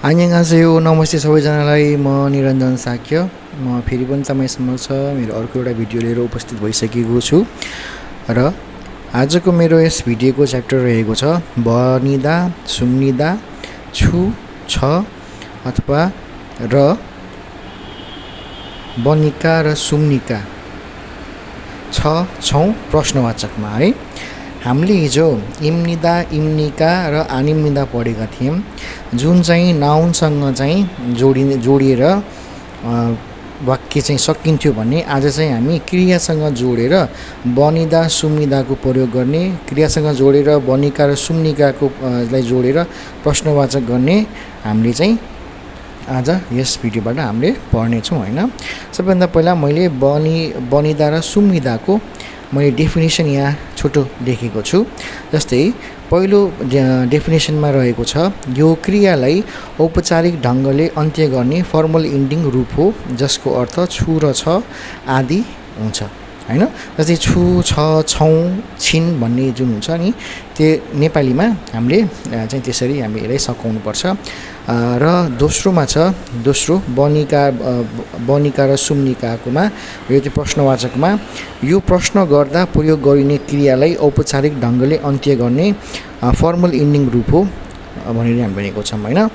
안녕하세요. नमस्ते सबैजनालाई। म निरञ्जन साक्य। म फेरि पनि तपाईँ समक्ष मेरो अर्को एउटा भिडियो लिएर उपस्थित भइसकेको छु र आजको मेरो यस भिडियोको च्याप्टर रहेको छ बनिदा, सुम्निदा, छु, छ अथवा र बनिका र सुम्निका छ छौँ प्रश्नवाचकमा है। हामीले हिजो इम्निदा, इम्निका र आनिम्निदा पढेका थियौँ, जुन चाहिँ नाउनसँग चाहिँ जोडिएर वाक्य चाहिँ सकिन्थ्यो भने आज चाहिँ हामी क्रियासँग जोडेर बनिदा सुम्निदाको प्रयोग गर्ने, क्रियासँग जोडेर बनिका र सुम्निकाको लाई जोडेर प्रश्नवाचक गर्ने हामीले चाहिँ आज यस भिडियोबाट हामीले पढ्नेछौँ हैन। सबैभन्दा पहिला मैले बनिदा र सुम्निदाको मैले डेफिनेसन यहाँ छोटो लेखेको छु। जस्तै पहिलो डेफिनेसनमा रहेको छ, यो क्रियालाई औपचारिक ढङ्गले अन्त्य गर्ने फर्मल इन्डिङ रूप हो जसको अर्थ छु र छ आदि हुन्छ हैन। जस्तै छु, छ, छौँ, छिन भन्ने जुन हुन्छ नि त्यो नेपालीमा हामीले चाहिँ त्यसरी हामी यसलाई सकाउनुपर्छ। र दोस्रोमा छ, दोस्रो बनिका र सुम्निकाकोमा यो चाहिँ प्रश्नवाचकमा यो प्रश्न गर्दा प्रयोग गरिने क्रियालाई औपचारिक ढङ्गले अन्त्य गर्ने फर्मल इन्डिङ रूप हो भनेर हामी भनेको छौँ हैन।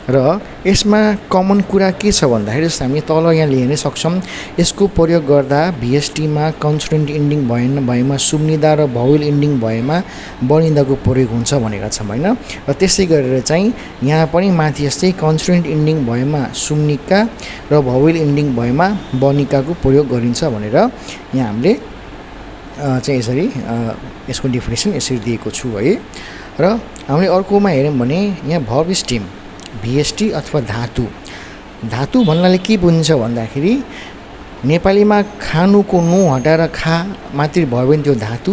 र यसमा कमन कुरा के छ भन्दाखेरि जस्तो हामी तल यहाँ लिन सक्छौँ, यसको प्रयोग गर्दा भिएसटीमा कन्सोनेन्ट इन्डिङ भएमा सुम्निदा र भावेल इन्डिङ भएमा बनिदाको प्रयोग हुन्छ भनेका छौँ हैन। र त्यसै गरेर चाहिँ यहाँ पनि माथि जस्तै कन्सोनेन्ट इन्डिङ भएमा सुम्निका र भावेल इन्डिङ भएमा बनिकाको प्रयोग गरिन्छ भनेर यहाँ हामीले चाहिँ यसरी यसको डेफिनेसन यसरी दिएको छु है। र हामीले अर्कोमा हेऱ्यौँ भने यहाँ भर्ब स्टेम भिएसटी अथवा धातु, धातु भन्नाले के बुझिन्छ भन्दाखेरि नेपालीमा खानुको नु हटाएर खा मात्रै भयो भने त्यो धातु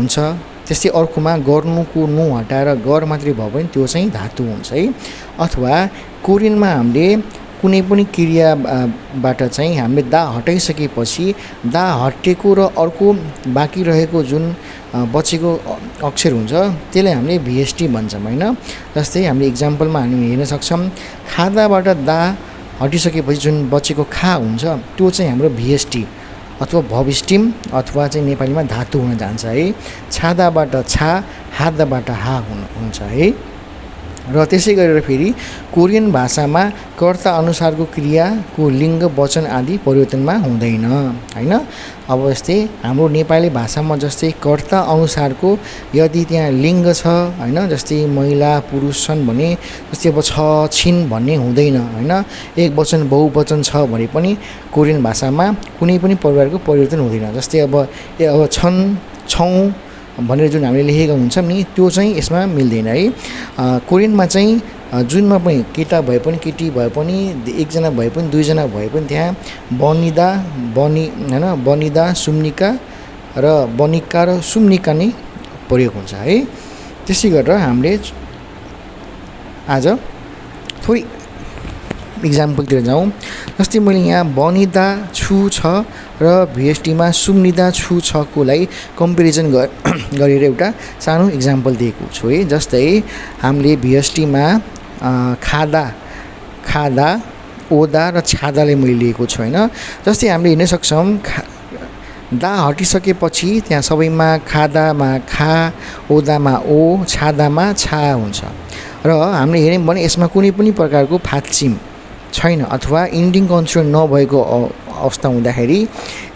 हुन्छ। त्यस्तै अर्कोमा गर्नुको नु हटाएर गर मात्रै भयो भने त्यो चाहिँ धातु हुन्छ है। अथवा कोरियनमा हामीले कुनै पनि क्रियाबाट चाहिँ हामीले दा हटाइसकेपछि दा हटेको र अर्को बाँकी रहेको जुन बचेको अक्षर हुन्छ त्यसलाई हामीले भिएसटी भन्छौँ हैन। जस्तै हामीले इक्जाम्पलमा हामी हेर्न सक्छौँ, खादाबाट दा हटिसकेपछि जुन बचेको खा हुन्छ त्यो चाहिँ हाम्रो भिएसटी अथवा भर्ब स्टेम अथवा चाहिँ नेपालीमा धातु हुन जान्छ है। छादाबाट छा, हादाबाट हा हुन्छ है। र त्यसै गरेर फेरि कोरियन भाषामा कर्ता अनुसारको क्रियाको लिङ्ग वचन आदि परिवर्तनमा हुँदैन हैन। अब जस्तै हाम्रो नेपाली भाषामा जस्तै कर्ता अनुसारको यदि त्यहाँ लिङ्ग छ हैन, जस्तै महिला पुरुष छन् भने जस्तै अब छ, छिन भन्ने हुँदैन हैन। एक वचन बहुवचन छ भने पनि कोरियन भाषामा कुनै पनि प्रकारको परिवर्तन हुँदैन। जस्तै अब छन्, छौँ भनेर जुन हामीले लेखेका हुन्छौँ नि त्यो चाहिँ यसमा मिल्दैन है। कोरियनमा चाहिँ जुनमा पनि केटा भए पनि केटी भए पनि एकजना भए पनि दुईजना भए पनि त्यहाँ बनिदा सुम्निका र बनिका र सुम्निका नै प्रयोग हुन्छ है। त्यसै गरेर हामीले आज थोरै इक्जाम्पलतिर जाउँ। जस्तै मैले यहाँ बनिदा छु छ र भिएसटीमा सुम्निदा छु छको लागि कम्पेरिजन गरेर एउटा सानो इक्जाम्पल दिएको छु है। जस्तै हामीले भिएसटीमा खादा, ओदा र छादालाई मैले लिएको छु हैन। जस्तै हामीले हेर्न सक्छौँ दा हटिसकेपछि त्यहाँ सबैमा खादामा खा, ओदामा ओ, छादामा छा हुन्छ। र हामीले हेऱ्यौँ भने यसमा कुनै पनि प्रकारको फाच्चिम छैन अथवा इन्डिङ कन्सोनेन्ट नभएको अवस्था हुँदाखेरि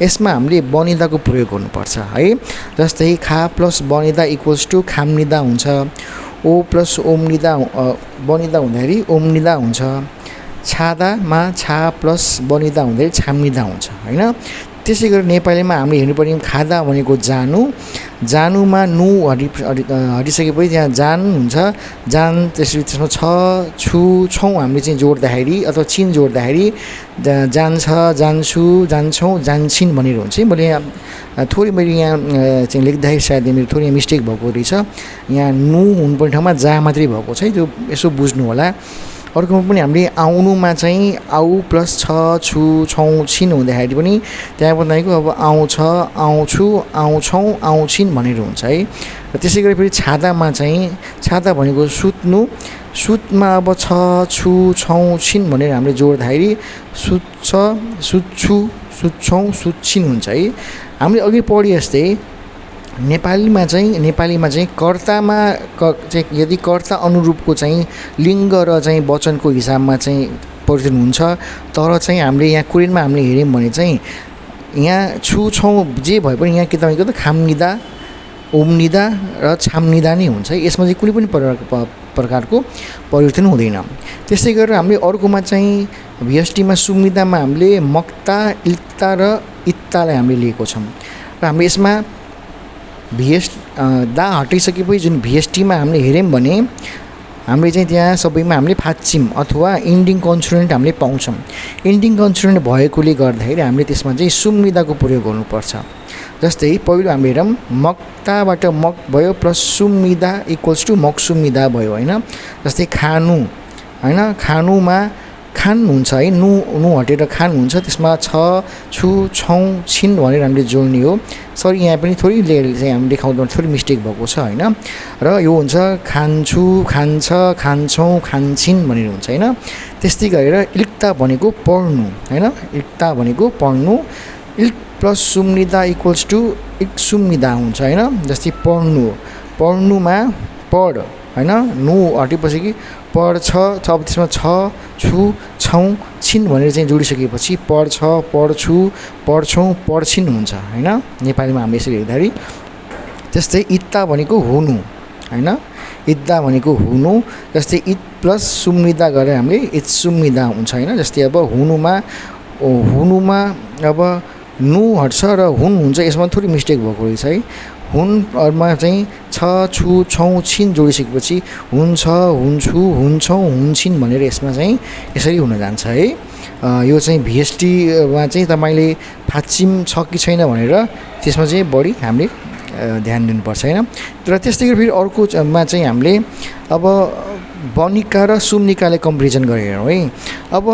यसमा हामीले बनिदाको प्रयोग गर्नुपर्छ है। जस्तै खा प्लस बनिदा इक्वल्स टु खामनिदा हुन्छ, ओ प्लस ओमनिदा बनिदा हुँदाखेरि ओमनिदा हुन्छ, छादामा छा प्लस बनिदा हुँदाखेरि छामनिदा हुन्छ हैन। त्यसै गरी नेपालीमा हामीले हेर्नु पर्ने खादा भनेको जानु, जानुमा नु हटिसकेपछि त्यहाँ जान हुन्छ, जान त्यसमा छ, छु, छौँ हामीले चाहिँ जोड्दाखेरि अथवा छिन जोड्दाखेरि जान्छ, जान्छु, जान्छौँ, जान्छिन भनेर हुन्छ है। मैले यहाँ थोरै मैले यहाँ चाहिँ लेख्दाखेरि सायद मेरो थोरै मिस्टेक भएको रहेछ, यहाँ नु हुनुपर्ने ठाउँमा जा मात्रै भएको छ है, त्यो यसो बुझ्नु होला। अर्कोमा पनि हामीले आउनुमा चाहिँ आउ प्लस छ, छु, छौँ, छिन हुँदाखेरि पनि त्यहाँ बताएको अब आउँछ, आउँछु, आउँछौँ, आउँछिन भनेर हुन्छ है। र त्यसै गरी फेरि छादामा चाहिँ छादा भनेको सुत्नु, सुतमा अब छ छु छौँ छिन भनेर हामीले जोड्दाखेरि सुत्छ सुत्छु सुत्छौँ सुत्छिन हुन्छ है। हामीले अघि पढे जस्तै नेपालीमा चाहिँ कर्तामा चाहिँ यदि कर्ता अनुरूपको चाहिँ लिङ्ग र चाहिँ वचनको हिसाबमा चाहिँ परिवर्तन हुन्छ, तर चाहिँ हामीले यहाँ कोरियनमा हामीले हेऱ्यौँ भने चाहिँ यहाँ छु छौँ जे भए पनि यहाँ के तपाईँको त खाम्निदा ओम्निदा र छाम्निदा नै हुन्छ है। यसमा चाहिँ कुनै पनि प्रकारको परिवर्तन हुँदैन। त्यस्तै गरेर हामीले अर्कोमा चाहिँ भिएसटीमा सुम्निदामा हामीले मक्ता इल्ता र इत्तालाई हामीले लिएको छौँ र हामीले यसमा दा हटाइसकेपछि जुन भिएसटीमा हामीले हेऱ्यौँ भने हामीले चाहिँ त्यहाँ सबैमा हामीले फाच्चिम अथवा इन्डिङ कन्सोनेन्ट हामीले पाउँछौँ। इन्डिङ कन्सोनेन्ट भएकोले गर्दाखेरि हामीले त्यसमा चाहिँ सुम्निदाको प्रयोग गर्नुपर्छ। जस्तै पहिलो हामीले हेरौँ मक्ताबाट मक भयो प्लस सुम्निदा इक्वल्स टु मकसुम्निदा भयो होइन। जस्तै खानु होइन, खानुमा खान हुन्छ है, नु हटेर खान हुन्छ, त्यसमा छ छु छौँ छिन भनेर हामीले जोड्ने हो। सरी यहाँ पनि थोरै चाहिँ हामी देखाउँदा थोरै मिस्टेक भएको छ होइन। र यो हुन्छ खान्छु खान्छ खान्छौँ खान्छिन भनेर हुन्छ होइन। त्यस्तै गरेर इल्क्ता भनेको पढ्नु होइन, इल्क्ता भनेको पढ्नु, इल्क प्लस सुम्निदा इक्वल्स टु इक सुम्निदा हुन्छ होइन। जस्तै पढ्नु, पढ्नुमा पढ होइन, नु हटेपछि कि पढ्छ छ, अब त्यसमा छ छु छौँ छिन भनेर चाहिँ जोडिसकेपछि पढ्छ पढ्छु पढ्छौँ पढ्छिन हुन्छ होइन नेपालीमा हामीले यसरी हेर्दाखेरि। त्यस्तै इत्ता भनेको हुनु होइन, इद्दा भनेको हुनु। जस्तै इत प्लस सुम्निदा गरेर हामीले इत् सुम्निदा हुन्छ होइन। जस्तै अब हुनुमा अब नु हट्छ र हुन हुन्छ, यसमा थोरै मिस्टेक भएको रहेछ है। हुनमा चाहिँ छ छु छौँ छिन जोडिसकेपछि हुन्छ हुन्छु हुन्छौँ हुन्छिन भनेर यसमा चाहिँ यसरी हुन जान्छ है। यो चाहिँ भिएसटीमा चाहिँ तपाईँले फाच्चिम छ कि छैन भनेर त्यसमा चाहिँ बढी हामीले ध्यान दिनुपर्छ होइन। तर त्यस्तै गरी फेरि अर्कोमा चाहिँ हामीले अब बनिका र सुम्निकाले कम्पेरिजन गरेर है। अब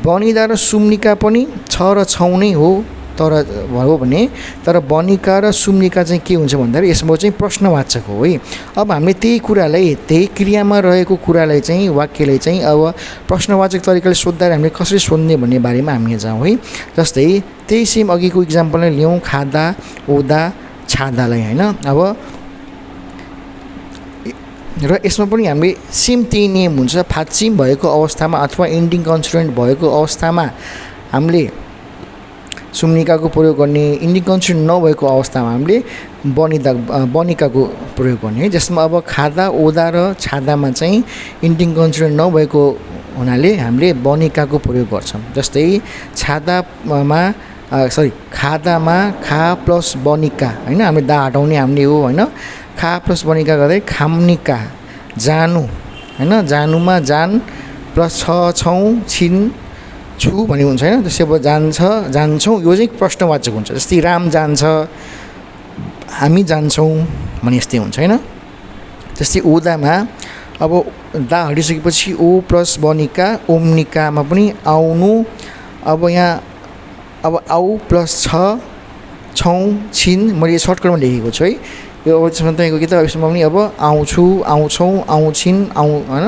बनिदा र सुम्निका पनि छ र छौँ नै हो, तर भयो भने तर बनिका र सुम्निका चाहिँ के हुन्छ भन्दाखेरि यसमा चाहिँ प्रश्नवाचक हो है। अब हामीले त्यही कुरालाई त्यही क्रियामा रहेको कुरालाई चाहिँ वाक्यलाई चाहिँ अब प्रश्नवाचक तरिकाले सोद्धाखेरि हामीले कसरी सोध्ने भन्ने बारेमा हामी जाउँ है। जस्तै त्यही सेम अघिको इक्जाम्पललाई लियौँ खादा ओदा छादालाई होइन। अब र यसमा पनि हामीले सेम त्यही नियम हुन्छ, फाच्चिम भएको अवस्थामा अथवा इन्डिङ कन्सोनेन्ट भएको अवस्थामा हामीले सुम्निकाको प्रयोग गर्ने, इन्डिङ कन्सोनेन्ट नभएको अवस्थामा हामीले बनिकाको प्रयोग गर्ने है। जसमा अब खादा ओदा र छादामा चाहिँ इन्डिङ कन्सोनेन्ट नभएको हुनाले हामीले बनिकाको प्रयोग गर्छौँ। जस्तै खादामा खा प्लस बनिका होइन, हामीले दा हटाउने हामीले हो होइन। खा प्लस बनिका गर्दै खाम्निका, जानु होइन, जानुमा जान प्लस छ छौँ छिन छु भन्ने हुन्छ होइन। जस्तै अब जान्छ जान्छौँ यो चाहिँ प्रश्नवाचक हुन्छ। जस्तै राम जान्छ हामी जान्छौँ भने यस्तै हुन्छ होइन। जस्तै ओदामा अब दा हटिसकेपछि ओ प्लस बनिका ओम्निकामा पनि आउनु, अब यहाँ अब आउ प्लस छ छौँ छिन मैले सर्टकटमा लेखेको छु है। यो अब त्यसमा तपाईँको कि त यसमा पनि अब आउँछु आउँछौँ आउँछिन होइन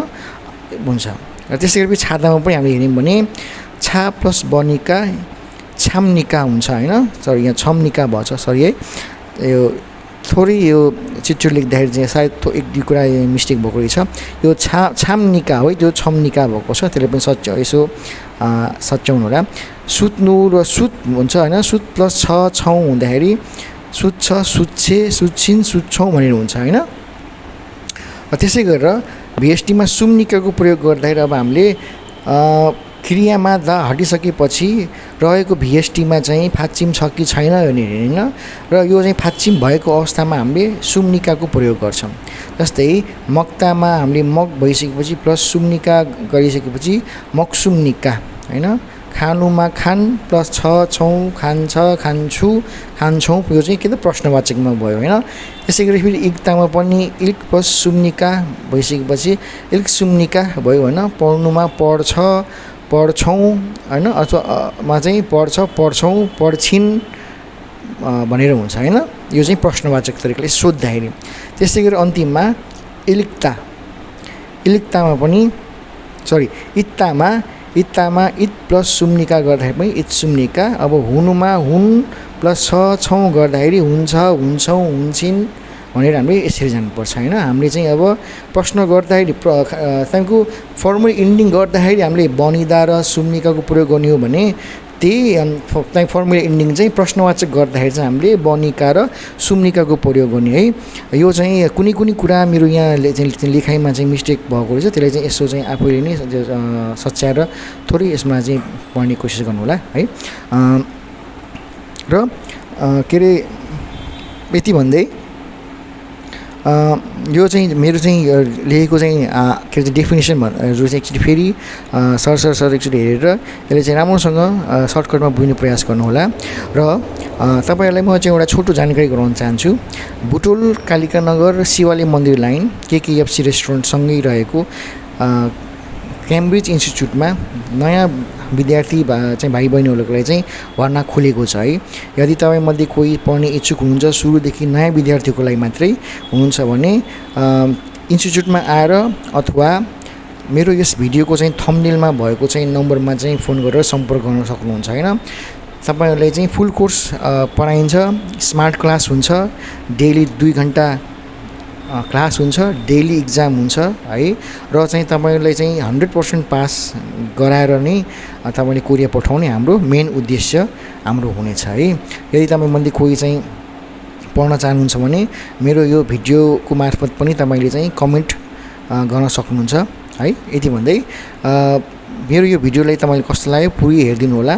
हुन्छ। र त्यसै गरी छादामा पनि हामीले हेऱ्यौँ भने छा प्लस बनिका छाम्निका हुन्छ होइन। सरी यहाँ छम्निका भएछ सरी है। यो थोरै यो चिट्ठी लेख्दाखेरि चाहिँ सायद एक दुई कुरा मिस्टेक भएको रहेछ। यो छाम्निका हो त्यो छम्निका भएको छ, त्यसले पनि यसो सच्याउनु होला। सुत्नु र सुत हुन्छ होइन, सुत प्लस छ छौँ हुँदाखेरि सुत्छ सुत्छे सुत्छिन सुत्छौँ भनेर हुन्छ होइन। त्यसै गरेर भिएसटीमा सुम्निकाको प्रयोग गर्दाखेरि अब हामीले क्रियामा दा हटिसकेपछि रहेको भिएसटीमा चाहिँ फाच्चिम छ कि छैन भनेर होइन। र यो चाहिँ फाच्चिम भएको अवस्थामा हामीले सुम्निकाको प्रयोग गर्छौँ। जस्तै मक्तामा हामीले मक भइसकेपछि प्लस सुम्निका गरिसकेपछि मकसुम्निका होइन। खानुमा खान प्लस छ छौँ खान्छ खान्छु खान्छौँ यो चाहिँ के त प्रश्नवाचकमा भयो होइन। त्यसै गरी फेरि इक्तामा पनि इल्क प्लस सुम्निका भइसकेपछि इल्क सुम्निका भयो होइन। पढ्नुमा पढ्छ पढ्छौँ होइन, अथवा चाहिँ पढ्छ पढ्छौँ पढ्छिन भनेर हुन्छ होइन। यो चाहिँ प्रश्नवाचक तरिकाले सोद्धाखेरि। त्यसै गरी अन्तिममा इलिक्तामा पनि इत्तामा इत प्लस सुम्निका गर्दाखेरि पनि इत्सुम्निका। अब हुनुमा हुन प्लस छौँ गर्दाखेरि हुन्छ, हुन्छौँ, हुन्छन् भनेर हामीले यसरी जानुपर्छ होइन। हामीले चाहिँ अब प्रश्न गर्दाखेरि तपाईँको फर्मल इन्डिङ गर्दाखेरि हामीले बनिदा र सुम्निकाको प्रयोग गर्ने हो भने त्यही तपाईँ फर्मुला इन्डिङ चाहिँ प्रश्नवाचक गर्दाखेरि चाहिँ हामीले बनिका र सुम्निकाको प्रयोग गर्ने है। यो चाहिँ कुनै कुरा मेरो यहाँ चाहिँ लेखाइमा चाहिँ मिस्टेक भएको रहेछ, त्यसलाई चाहिँ यसो चाहिँ आफैले नै सच्याएर थोरै यसमा चाहिँ पढ्ने कोसिस गर्नु होला है। र के अरे यति भन्दै यो चाहिँ मेरो चाहिँ लेखेको चाहिँ के अरे डेफिनेसनहरू चाहिँ एकचोटि फेरि सर एकचोटि हेरेर यसले चाहिँ राम्रोसँग सर्टकटमा बुझ्ने प्रयास गर्नुहोला। र तपाईँहरूलाई म चाहिँ एउटा छोटो जानकारी गराउन चाहन्छु। बुटोल कालिका नगर शिवालय मन्दिर लाइन केकेएफसी रेस्टुरेन्टसँगै रहेको क्याम्ब्रिज इन्स्टिच्युटमा नयाँ विद्यार्थी चाहिँ भाइ बहिनीहरूको लागि चाहिँ भर्ना खोलेको छ है। यदि तपाईँमध्ये कोही पढ्ने इच्छुक हुनुहुन्छ, सुरुदेखि नयाँ विद्यार्थीको लागि मात्रै हुनुहुन्छ भने इन्स्टिच्युटमा आएर अथवा मेरो यस भिडियोको चाहिँ थम्बनेलमा भएको चाहिँ नम्बरमा चाहिँ फोन गरेर सम्पर्क गर्न सक्नुहुन्छ होइन। तपाईँहरूलाई चाहिँ फुल कोर्स पढाइन्छ, स्मार्ट क्लास हुन्छ, डेली 2 घन्टा क्लास हुन्छ, डेली इक्जाम हुन्छ है। र चाहिँ तपाईँलाई चाहिँ 100% पास गराएर नै तपाईँले कोरिया पठाउने हाम्रो मेन उद्देश्य हाम्रो हुनेछ है। यदि तपाईँमध्ये कोही चाहिँ पढ्न चाहनुहुन्छ भने मेरो यो भिडियोको मार्फत पनि तपाईँले चाहिँ कमेन्ट गर्न सक्नुहुन्छ है। यति भन्दै मेरो यो भिडियोलाई तपाईँले कस्तो लाग्यो पुरै हेरिदिनु होला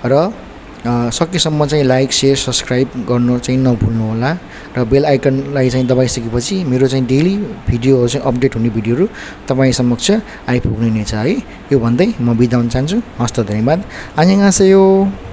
र सकेसम्म चाहिँ लाइक, सेयर, सब्सक्राइब गर्नु चाहिँ नभुल्नु होला र बेल आइकनलाई चाहिँ दबाइसकेपछि मेरो चाहिँ डेली भिडियोहरू चाहिँ अपडेट हुने भिडियोहरू तपाईँ समक्ष आइपुग्ने नै छ है। यो भन्दै म बिदा हुन चाहन्छु। हस्त धन्यवाद। 안녕하세요।